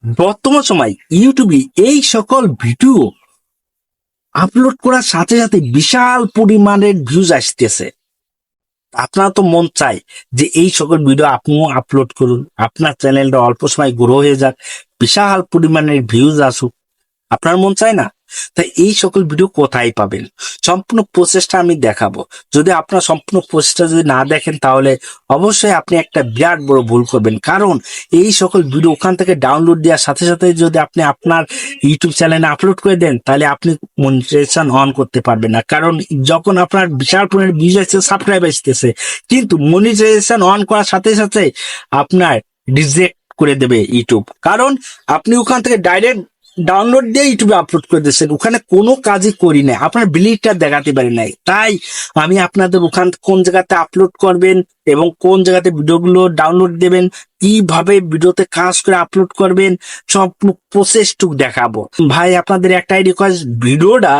বর্তমান সময় ইউটিউবে এই সকল ভিডিও আপলোড করার সাথে সাথে বিশাল পরিমাণের ভিউজ আসতেছে। আপনার তো মন চায় যে এই সকল ভিডিও আপনিও আপলোড করুন, আপনার চ্যানেলটা অল্প সময় গ্রো হয়ে যাক, বিশাল পরিমাণের ভিউজ আসুক। আপনার মন চায় না? তাই এই সকল ভিডিও কোথায় পাবেন, সম্পূর্ণ প্রসেসটা আমি দেখাবো। যদি আপনার সম্পূর্ণ প্রসেসটা যদি না দেখেন তাহলে অবশ্যই আপনি একটা বিরাট বড় ভুল করবেন। কারণ এই সকল ভিডিও ওখান থেকে ডাউনলোড দেওয়ার সাথে সাথে যদি আপনি আপনার ইউটিউব চ্যানেলে আপলোড করে দেন তাহলে আপনি মনিটাইজেশন অন করতে পারবেন না। কারণ যখন আপনার বিশাল পরিমাণের ভিউজ আসছে, সাবস্ক্রাইব আসতেছে, কিন্তু মনিটাইজেশন অন করার সাথে সাথে আপনার রিজেক্ট করে দেবে ইউটিউব। কারণ আপনি ওখান থেকে ডাইরেক্ট ডাউনলোড দিয়ে ইউটিউবে আপলোড করে দিচ্ছেন, ওখানে কোনো কাজই করি নাই, আপনার বিলিটা দেখাতে পারি নাই। তাই আমি আপনাদের ওখান কোন জায়গাতে আপলোড করবেন এবং কোন জায়গাতে ভিডিওগুলো ডাউনলোড দেবেন, কিভাবে ভিডিওতে কাজ করে আপলোড করবেন, সব প্রসেসটুক দেখাবো। ভাই আপনাদের একটাই রিকোয়েস্ট, ভিডিওটা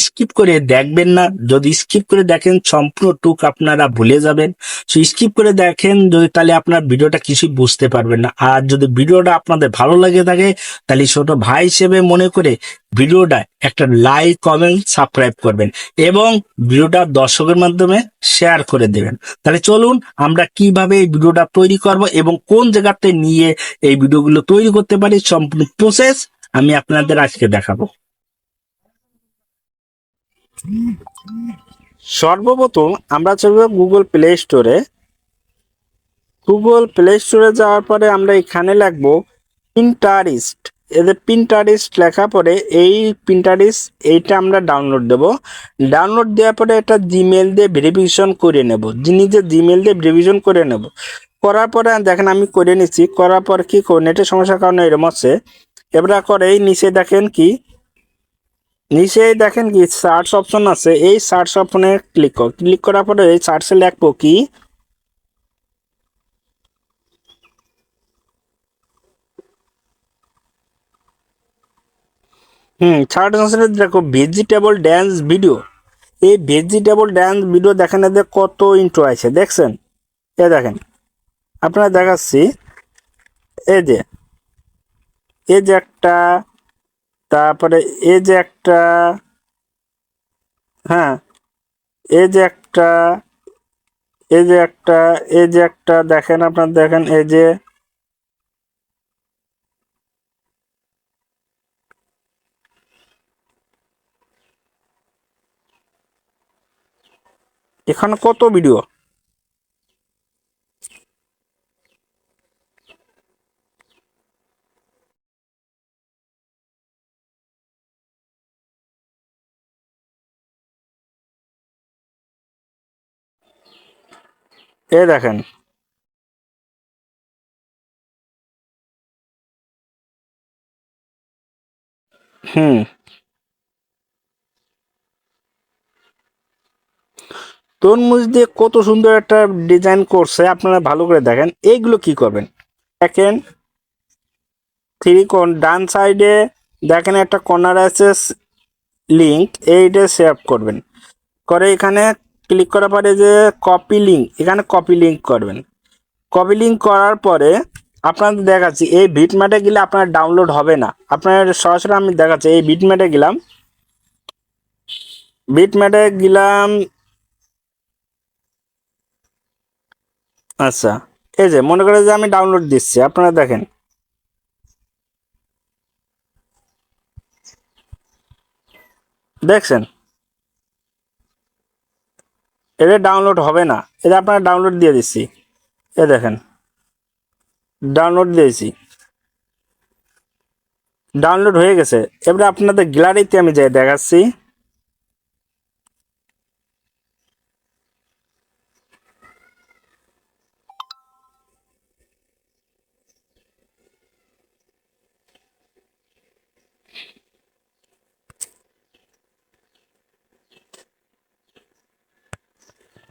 স্কিপ করে দেখবেন না। যদি স্কিপ করে দেখেন সম্পূর্ণ টুক আপনারা ভুলে যাবেন। সো স্কিপ করে দেখেন যদি, তাহলে আপনার ভিডিওটা কিছুই বুঝতে পারবেন না। আর যদি ভিডিওটা আপনাদের ভালো লাগে থাকে তাহলে ছোট ভাই হিসেবে মনে করে ভিডিওটা একটা লাইক, কমেন্ট, সাবস্ক্রাইব করবেন এবং ভিডিওটা দর্শকের মাধ্যমে শেয়ার করে দেবেন। তাহলে চলুন আমরা কিভাবে এই ভিডিওটা তৈরি করব এবং কোন জায়গাতে নিয়ে এই ভিডিওগুলো তৈরি করতে পারি, সম্পূর্ণ প্রসেস আমি আপনাদের আজকে দেখাবো। সর্বপ্রথম আমরা চলব গুগল প্লে স্টোরে। গুগল প্লে স্টোরে যাওয়ার পরে আমরা এখানে লিখবো পিন্টারেস্ট। এদের পিন্টারেস্ট লেখা পরে এই পিন্টারেস্ট এইটা আমরা ডাউনলোড দেব। ডাউনলোড দেওয়ার পরে এটা জিমেল দিয়ে ভেরিফিকেশন করে নেব, নিজে জিমেল দিয়ে ভেরিফিকেশন করে নেব। করার পরে দেখেন আমি করে নিচ্ছি। করার পর কি নেটের সমস্যার কারণে এরকম হচ্ছে। এবার করে নিচে দেখেন কি, সার্চ অপশন আছে, এই সার্চ অপশনে ক্লিক করার পরে এই সার্চে লিখবো কি সার্চ অপশনে দেখো ভেজিটেবল ড্যান্স ভিডিও। এই ভেজিটেবল ড্যান্স ভিডিও দেখেন এদের কত ইন্ট্রো আছে, দেখছেন? এ দেখেন আপনারা দেখাচ্ছি, এই যে একটা, তারপরে এই যে একটা, হ্যাঁ এই যে একটা, দেখেন আপনার, দেখেন এই যে এখানে কত ভিডিও। এ দেখেন তরমুজ দিয়ে কত সুন্দর একটা ডিজাইন করছে, আপনারা ভালো করে দেখেন। এইগুলো কি করবেন, দেখেন থ্রি কোণ ডান সাইডে দেখেন একটা কর্নার আছে লিঙ্ক, এইটা সেভ করবেন। করে এখানে ক্লিক করার পরে যে কপি লিঙ্ক, এখানে কপি লিঙ্ক করবেন। কপি লিঙ্ক করার পরে আপনাদের দেখাচ্ছি এই বিটম্যাপে গেলে আপনার ডাউনলোড হবে না। আপনার সরাসরি আমি দেখাচ্ছি, এই বিটম্যাপে গেলাম। আচ্ছা, এই যে মনে করে যে আমি ডাউনলোড দিচ্ছি, আপনারা দেখেন দেখছেন এটা ডাউনলোড হবে না। এটা আপনারা ডাউনলোড দিয়ে দিচ্ছি, এ দেখেন ডাউনলোড দিয়েছি, ডাউনলোড হয়ে গেছে। এবারে আপনাদের গ্যালারিতে আমি যাই দেখাচ্ছি।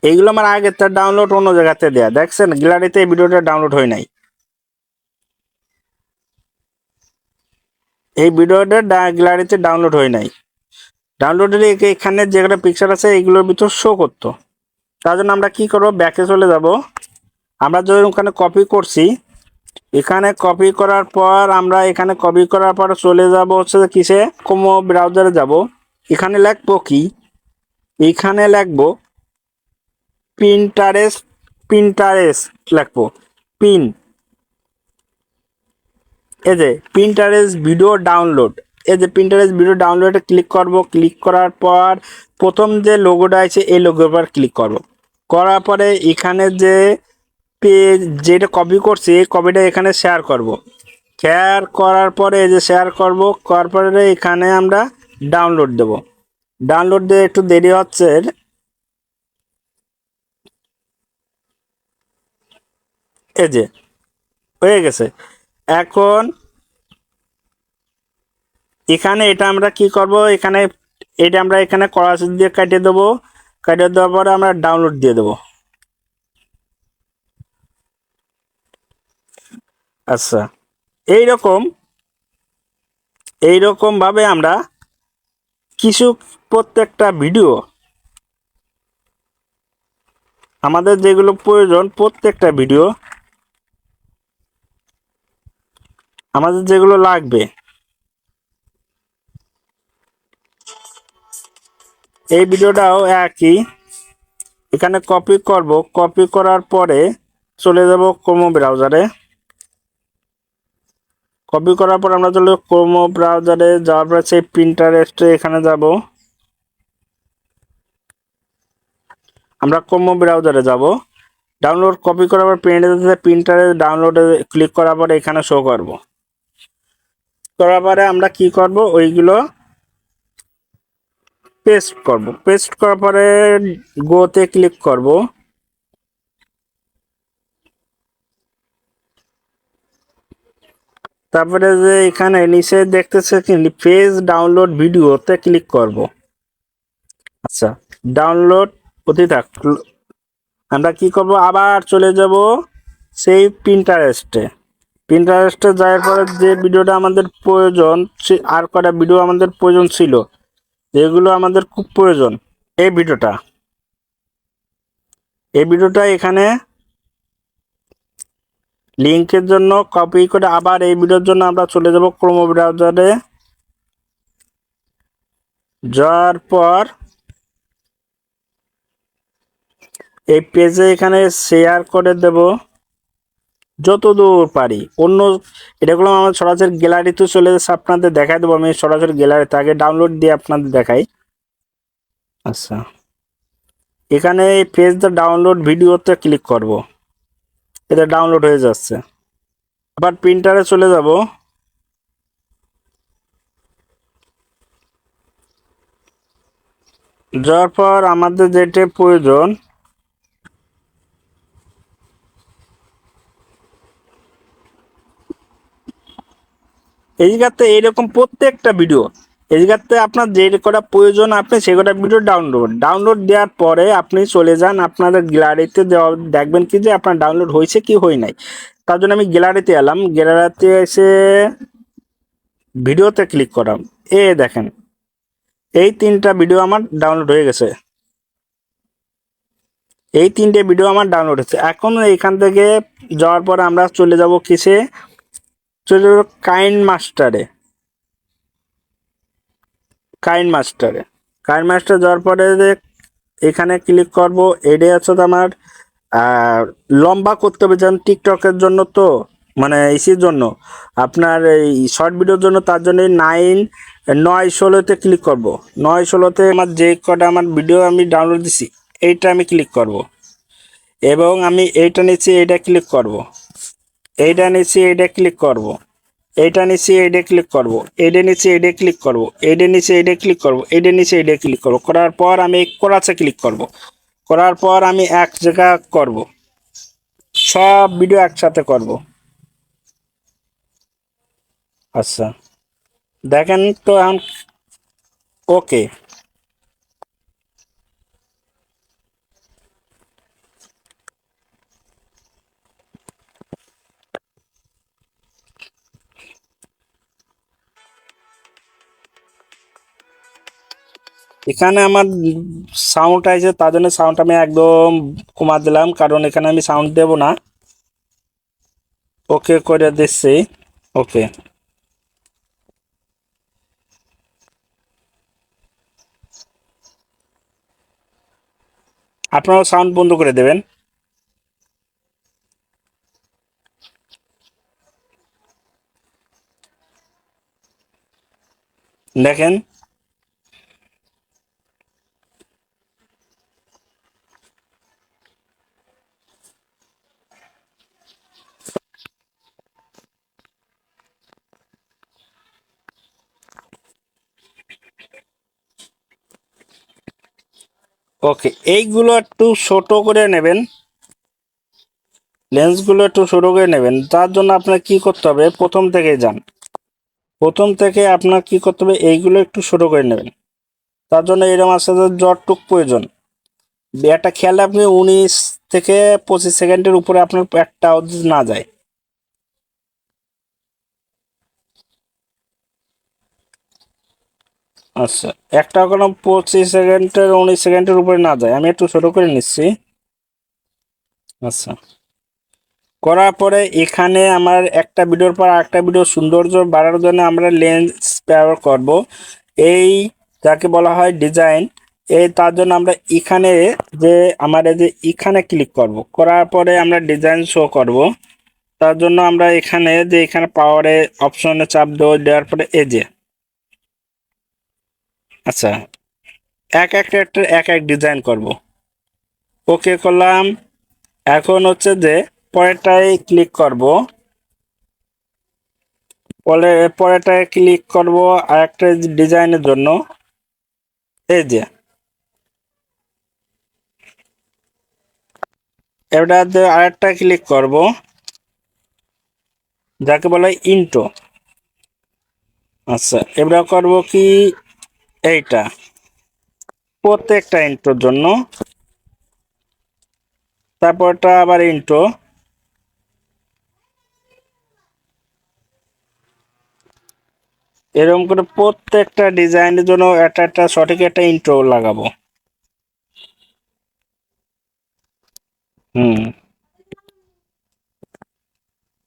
এইগুলো আমার আগে তার ডাউনলোড অন্য জায়গাতে দেয়া, দেখছেন গ্যালারিতে এই ভিডিওটা ডাউনলোড হয় নাই। এই ভিডিওটা গ্যালারিতে ডাউনলোড হয় নাই। ডাউনলোডের এখানে যেগুলো পিকচার আছে এইগুলোর ভিতর শো করতো। তার জন্য আমরা কি করবো, ব্যাকে চলে যাব। আমরা যখন ওখানে কপি করছি এখানে কপি করার পর আমরা এখানে কপি করার পর চলে যাব হচ্ছে কিসে, ক্রোম ব্রাউজারে যাব। এখানে লিখবো কি, এখানে লিখবো পিন্টারেস্ট, পিন্টারেস্ট লিখবো, পিন, এই যে পিন্টারেস্ট ভিডিও ডাউনলোড, এই যে পিন্টারেস্ট ভিডিও ডাউনলোডে ক্লিক করব। ক্লিক করার পর প্রথম যে লোগোটা আছে এই লোগোর উপর ক্লিক করব। করার পরে এখানে যে পেজ যেটা কপি করছি এই কপিটা এখানে শেয়ার করব। শেয়ার করার পরে এই যে শেয়ার করব, করার পরে এখানে আমরা ডাউনলোড দেব। ডাউনলোড দিয়ে একটু দেরি হচ্ছে, এই যে হয়ে গেছে। এখন এখানে এটা আমরা কি করব, এখানে এটা আমরা এখানে কড়াই দিয়ে কাটিয়ে দেবো। কাটিয়ে দেওয়ার পরে আমরা ডাউনলোড দিয়ে দেবো। আচ্ছা, এইরকম এইরকম ভাবে আমরা কিছু প্রত্যেকটা ভিডিও আমাদের যেগুলো প্রয়োজন, প্রত্যেকটা ভিডিও আমাদের যেগুলো লাগবে এই ভিডিওটাও একই, এখানে কপি করব। কপি করার পরে চলে যাব ক্রোম ব্রাউজারে। কপি করার পর আমরা চলে ক্রোম ব্রাউজারে যাওয়ার পর সেই প্রিন্টারেস্টে এখানে যাব। আমরা ক্রোম ব্রাউজারে যাব, ডাউনলোড কপি করার পর প্রিন্টারে ডাউনলোডে ক্লিক করার পরে এখানে শো করব। করার পরে আমরা কি করব, ওইগুলো পেস্ট করব। পেস্ট করার পরে গোতে ক্লিক করব। তারপরে যে এখানে নিচে দেখতেছে কি পেজ ডাউনলোড ভিডিওতে ক্লিক করব। আচ্ছা, ডাউনলোড হতে থাক। আমরা কি করব, আবার চলে যাব সেই প্রিন্টারেস্টে। প্রিন্টারেস্টে যাওয়ার পরে যে ভিডিওটা আমাদের প্রয়োজন, আর কটা ভিডিও আমাদের প্রয়োজন ছিল, যেগুলো আমাদের খুব প্রয়োজন, এই ভিডিওটা, এই ভিডিওটা এখানে লিংকের জন্য কপি করে আবার এই ভিডিওর জন্য আমরা চলে যাব ক্রোম ব্রাউজারে। যাওয়ার পর এই পেজে এখানে শেয়ার করে দেব যত দূর পারি। অন্য এটাগুলো আমার সরাসরি গ্যালারিতে চলে যাচ্ছে, আপনাদের দেখাই দেবো। আমি সরাসরি গ্যালারিতে আগে ডাউনলোড দিয়ে আপনাদের দেখাই। আচ্ছা, এখানে এই পেজ দ্য ডাউনলোড ভিডিওতে ক্লিক করব। এটা ডাউনলোড হয়ে যাচ্ছে। আবার প্রিন্টারে চলে যাব। যাওয়ার পর আমাদের যেটা প্রয়োজন, এই জায়গাতে এইরকম প্রত্যেকটা ভিডিও, এই জায়গাতে আপনার যে কটা প্রয়োজন আপনি সে কটা ভিডিও ডাউনলোড দেওয়ার পরে আপনি চলে যান আপনাদের গ্যালারিতে। দেখবেন কি যে আপনার ডাউনলোড হয়েছে কি হয় নাই। তার জন্য আমি গ্যালারিতে এলাম, গ্যালারিতে এসে ভিডিওতে ক্লিক করাম। দেখেন এই তিনটা ভিডিও আমার ডাউনলোড হয়ে গেছে। এই তিনটে ভিডিও আমার ডাউনলোড হচ্ছে। এখন এখান থেকে যাওয়ার পর আমরা চলে যাব কিসে, চলে যাব কাইনমাস্টারে। কাইনমাস্টারে কাইনমাস্টার যাওয়ার পরে যে এখানে ক্লিক করব। এটাই হচ্ছে তো আমার লম্বা করতে হবে, যেমন টিকটকের জন্য, তো মানে ইসির জন্য, আপনার এই শর্ট ভিডিওর জন্য। তার জন্য 9/16-তে ক্লিক করব। 9/16-তে আমার যে কটা আমার ভিডিও আমি ডাউনলোড দিছি এইটা আমি ক্লিক করব, এবং আমি এইটা নিচ্ছি, এইটা ক্লিক করব, এইটা নিচ্ছি, এইটা ক্লিক করব, এইটা নিচে এইটা ক্লিক করব, এইটা নিচে এইটা ক্লিক করব, এইটা নিচে এইটা ক্লিক করব, এইটা নিচে এইটা ক্লিক করব। করার পর আমি কোরাসে ক্লিক করব। করার পর আমি এক জায়গা করব, সব ভিডিও একসাথে করব। আচ্ছা, দেখেন তো এখন ওকে। এখানে আমার সাউন্ড আছে, তার জন্য সাউন্ড আমি একদম কমা দিলাম, কারণ এখানে আমি সাউন্ড দেব না। ওকে করে দিচ্ছি। ওকে, আপনারাও সাউন্ড বন্ধ করে দেবেন। দেখেন ওকে, এইগুলো একটু ছোট করে নেবেন, লেন্সগুলো একটু ছোট করে নেবেন। তার জন্য আপনার কি করতে হবে, প্রথম থেকে যান, প্রথম থেকে আপনার কি করতে হবে, এইগুলো একটু ছোট করে নেবেন। তার জন্য এরকম আসতে যতটুক প্রয়োজন, একটা খেয়াল আপনি 19 থেকে 25 সেকেন্ডের উপরে আপনার একটা না যায়। আচ্ছা, একটা কোনো 25 সেকেন্ডের 19 সেকেন্ডের উপরে না যায়, আমি একটু ছোট করে নিচ্ছি। আচ্ছা, করার পরে এখানে আমার একটা ভিডিওর পর একটা ভিডিও সৌন্দর্য বাড়ানোর জন্য আমরা লেন্স ব্যবহার করব, এই যাকে বলা হয় ডিজাইন। এই তার জন্য আমরা এখানে যে আমার এই যে এখানে ক্লিক করব, করার পরে আমরা ডিজাইন শো করব। তার জন্য আমরা এখানে যে এখানে পাওয়ারে অপশনে চাপ দেওয়ার পরে এই যে, আচ্ছা, এক এক ক্যারেক্টার এক এক ডিজাইন করব। ওকে করলাম। এখন হচ্ছে যে পরেরটায় ক্লিক করব, পরেরটায় ক্লিক করব আর একটা ডিজাইনের জন্য, এই যে এটাতে আরেকটা ক্লিক করব, যাকে বলা হয় ইন্টো। আচ্ছা, এবার করব কি, এইটা প্রত্যেকটা ইন্টোর জন্য, তারপরটা আবার ইন্টো, এরকম করে প্রত্যেকটা ডিজাইনের জন্য একটা একটা সঠিক একটা ইন্ট্রো লাগাবো। হুম,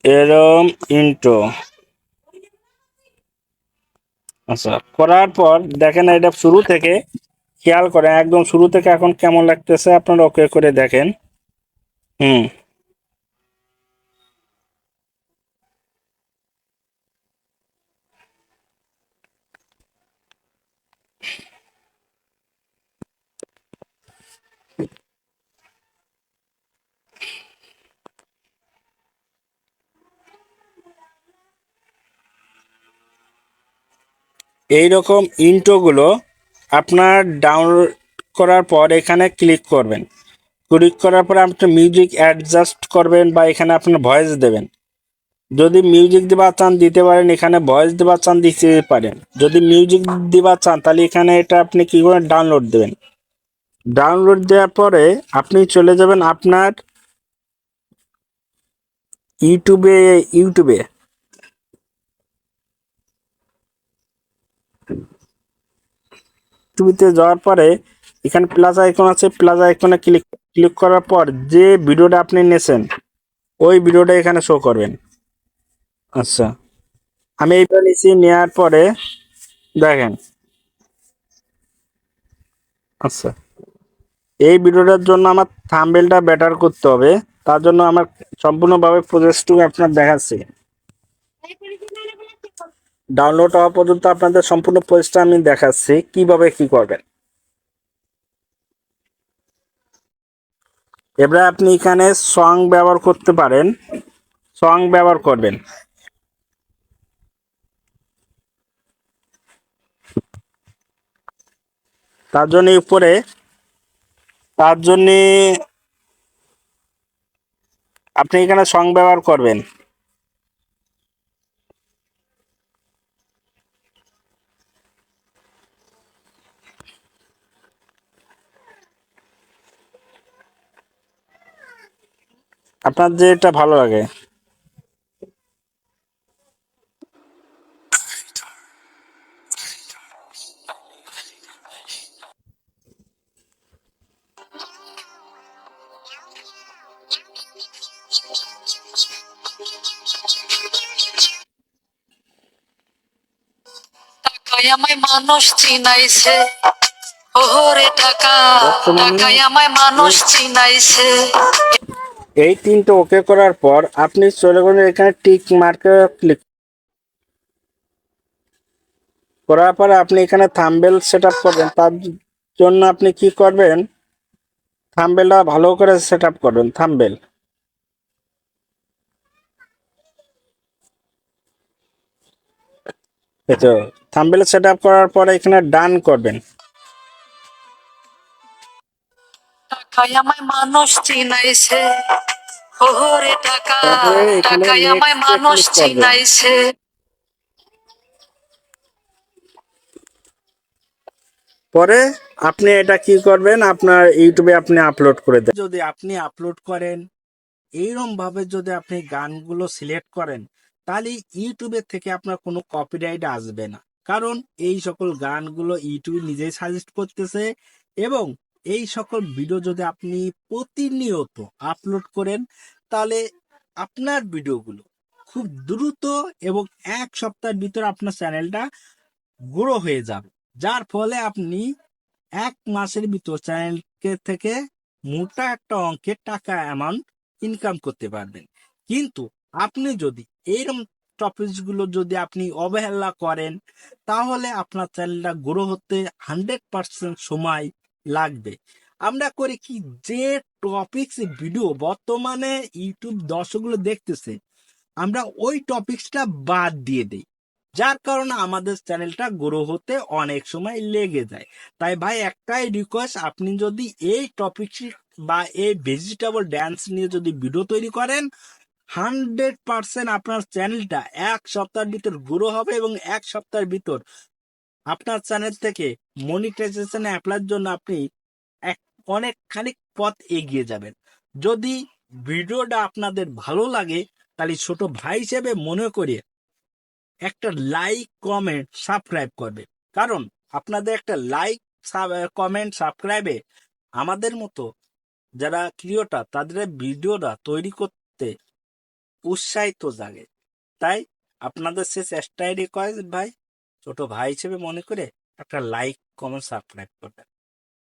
এরম ইন্ট্রো। আচ্ছা, করার পর দেখেন এটা শুরু থেকে খেয়াল করেন, একদম শুরু থেকে এখন কেমন লাগতেছে আপনারা ওকে করে দেখেন। হুম, এইরকম ইন্ট্রোগুলো আপনার ডাউনলোড করার পর এখানে ক্লিক করবেন। ক্লিক করার পর আপনি মিউজিক অ্যাডজাস্ট করবেন বা এখানে আপনার ভয়েস দেবেন। যদি মিউজিক দিবা চান দিতে পারেন, এখানে ভয়েস দিবা চান দিতে পারেন। যদি মিউজিক দিবা চান তাহলে এখানে এটা আপনি কি করে ডাউনলোড দেবেন। ডাউনলোড দেওয়ার পরে আপনি চলে যাবেন আপনার ইউটিউবে। ইউটিউবে ইউটিউবে যাওয়ার পরে এখানে প্লাস আইকন আছে, প্লাস আইকনে ক্লিক ক্লিক করার পর যে ভিডিওটা আপনি নিয়েছেন ওই ভিডিওটা এখানে শো করবেন। আচ্ছা, আমি এইটা নিয়েছি, নেওয়ার পরে দেখেন। আচ্ছা, এই ভিডিওটার জন্য আমার থাম্বনেলটা বেটার করতে হবে। তার জন্য আমার সম্পূর্ণভাবে প্রসেসটুকু আপনার দেখাচ্ছি। ডাউনলোড হওয়া পর্যন্ত আপনাদের সম্পূর্ণ প্রসেসটা আমি দেখাচ্ছি কিভাবে কি করবেন। এবার আপনি এখানে সং ব্যবহার করতে পারেন, সং ব্যবহার করবেন। তার জন্য উপরে, তার জন্য আপনি এখানে সং ব্যবহার করবেন। আপনার যেটা ভালো লাগে। টাকায় আমায় মানুষ চিনাইছে, ওরে টাকা টাকায় আমায় মানুষ চিনাইছে। এই তিনটা ওকে করার পর আপনি চলে গেলেন এখানে টিক মার্কে ক্লিক করার পর আপনি এখানে থাম্বনেল সেটআপ করবেন। তার জন্য আপনি কি করবেন, থাম্বনেলটা ভালো করে সেটআপ করবেন। থাম্বনেল এই তো থাম্বনেল সেটআপ করার পরে এখানে ডান করবেন। টাকায় আমায় মানুষ চিনাইছে, ওরে টাকা টাকায় আমায় মানুষ চিনাইছে। পরে আপনি এটা কি করবেন, আপনার ইউটিউবে আপনি আপলোড করে দেন। যদি আপনি আপলোড করেন এইরকম ভাবে, যদি আপনি গানগুলো সিলেক্ট করেন, তাহলে ইউটিউবের থেকে আপনার কোনো কপিরাইট আসবে না। কারণ এই সকল গানগুলো ইউটিউব নিজেই সাজেস্ট করতেছে, এবং এই সকল ভিডিও যদি আপনি প্রতিনিয়ত আপলোড করেন, তাহলে আপনার ভিডিওগুলো খুব দ্রুত এবং এক সপ্তাহের ভিতরে আপনার চ্যানেলটা গ্রো হয়ে যাবে, যার ফলে আপনি এক মাসের ভিতর চ্যানেলকে থেকে মোটা একটা অঙ্কের টাকা অ্যামাউন্ট ইনকাম করতে পারবেন। কিন্তু আপনি যদি এইরকম টপিকস গুলো যদি আপনি অবহেলা করেন, তাহলে আপনার চ্যানেলটা গ্রো হতে 100% সময় লাগবে। আমরা করি কি, যে টপিকস ভিডিও বর্তমানে ইউটিউব দর্শকগুলো দেখতেছে, আমরা ওই টপিকসটা বাদ দিয়ে দিই, যার কারণে আমাদের চ্যানেলটা গ্রো হতে অনেক সময় লেগে যায়। তাই ভাই একটাই রিকোয়েস্ট, আপনি যদি এই টপিক বা এই ভেজিটেবল ড্যান্স নিয়ে যদি ভিডিও তৈরি করেন, 100% আপনার চ্যানেলটা এক সপ্তাহের ভিতর গ্রো হবে, এবং এক সপ্তাহের ভিতর আপনার চ্যানেল থেকে মনিটাইজেশন অ্যাপ্লাইয়ের জন্য আপনি অনেকখানি পথ এগিয়ে যাবেন। যদি ভিডিওটা আপনাদের ভালো লাগে, তাহলে ছোট ভাই হিসেবে মনে করে একটা লাইক, কমেন্ট, সাবস্ক্রাইব করবে। কারণ আপনাদের একটা লাইক, কমেন্ট, সাবস্ক্রাইবে আমাদের মতো যারা ক্রিয়েটর তাদের ভিডিওটা তৈরি করতে উৎসাহিত জাগে। তাই আপনাদের শেষ চেষ্টাই রিকোয়েস্ট ভাই, ছোট ভাই হিসেবে মনে করে একটা লাইক, কমেন্ট, সাবস্ক্রাইব করবেন।